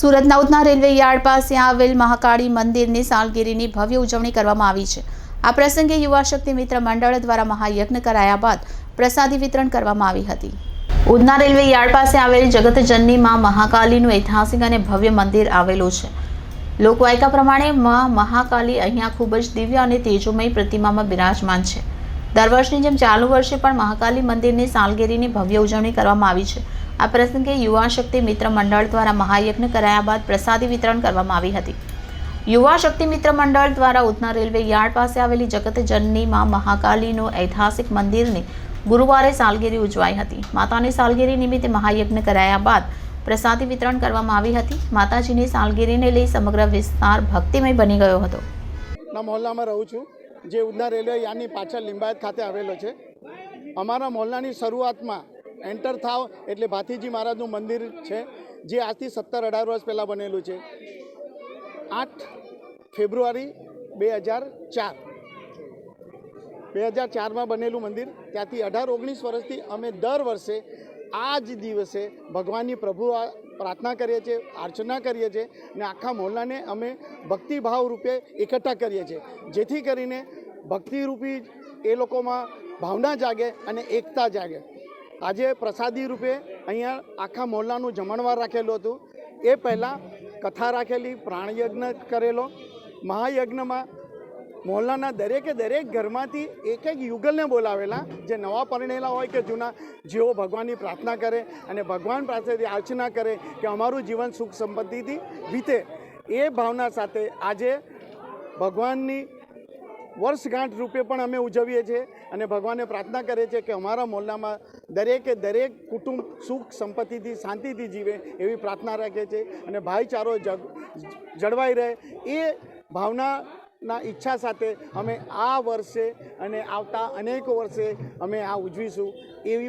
સુરતના Udhna railway yard પાસે આવેલ મહાકાળી મંદિરની સાલગીરીની ભવ્ય ઉજવણી કરવામાં આવી છે। આ પ્રસંગે યુવા શક્તિ મિત્ર મંડળ દ્વારા મહાયજ્ઞ કરાયા બાદ પ્રસાદી વિતરણ કરવામાં આવી હતી। ઉધના રેલવે યાર્ડ પાસે આવેલ જગતજનની માં મહાકાલીનું ઐતિહાસિક અને ભવ્ય મંદિર આવેલું છે। લોકવાયકા પ્રમાણે માં મહાકાલી અહીંયા ખૂબ જ દિવ્ય અને તેજોમય પ્રતિમામાં બિરાજમાન છે। દર વર્ષની જેમ ચાલુ વર્ષે પણ મહાકાલી મંદિરની સાલગીરીની ભવ્ય ઉજવણી કરવામાં આવી છે। આ પ્રસંગે યુવા શક્તિ મિત્ર મંડળ દ્વારા મહાયજ્ઞ કરાયા બાદ પ્રસાદી વિતરણ કરવામાં આવી હતી। યુવા શક્તિ મિત્ર મંડળ દ્વારા ઉધના રેલવે યાર્ડ પાસે આવેલી જગતજનની માં મહાકાલીનું ઐતિહાસિક મંદિરની ગુરુવારે સાલગીરી ઉજવાઈ હતી। માતાની સાલગીરી નિમિત્તે મહાયજ્ઞ કરાયા બાદ પ્રસાદી વિતરણ કરવામાં આવી હતી। માતાજીની સાલગીરીને લઈ સમગ્ર વિસ્તાર ભક્તિમય બની ગયો હતો। મોહલ્લામાં રહું છું, જે ઉધના રેલવે યાર્ડની પાછળ લિંબાયત ખાતે આવેલો છે। અમારા મોહલ્લાની શરૂઆતમાં એન્ટર થાવ એટલે ભાથીજી મહારાજનું મંદિર છે, જે આજથી 17-18 વર્ષ પહેલાં બનેલું છે। 8 ફેબ્રુઆરી 2004માં બનેલું મંદિર। ત્યાંથી 18-19 વર્ષથી અમે દર વર્ષે આ જ દિવસે ભગવાનની પ્રભુ પ્રાર્થના કરીએ છીએ, અર્ચના કરીએ છીએ અને આખા મોહલ્લાને અમે ભક્તિભાવ રૂપે એકઠા કરીએ છીએ, જેથી કરીને ભક્તિરૂપી એ લોકોમાં ભાવના જાગે અને એકતા જાગે। આજે પ્રસાદી રૂપે અહીંયા આખા મોહલ્લાનું જમણવાર રાખેલું હતું। એ પહેલાં કથા રાખેલી, પ્રાણયજ્ઞ કરેલો। મહાયજ્ઞમાં મોહલ્લાના દરેકે દરેક ઘરમાંથી એક યુગલને બોલાવેલા, જે નવા પરણેલા હોય કે જૂના, જેઓ ભગવાનની પ્રાર્થના કરે અને ભગવાન પાસેથી યાચના કરે કે અમારું જીવન સુખ સંપત્તિથી વીતે। એ ભાવના સાથે આજે ભગવાનની વર્ષગાંઠ રૂપે પણ અમે ઉજવીએ છીએ અને ભગવાનને પ્રાર્થના કરીએ છીએ કે અમારા મોહલ્લામાં દરેકે દરેક કુટુંબ સુખ સંપત્તિથી શાંતિથી જીવે એવી પ્રાર્થના રાખીએ છીએ અને ભાઈચારો જળવાઈ રહે એ ભાવનાના ઈચ્છા સાથે અમે આ વર્ષે અને આવતા અનેક વર્ષે અમે આ ઉજવીશું એવી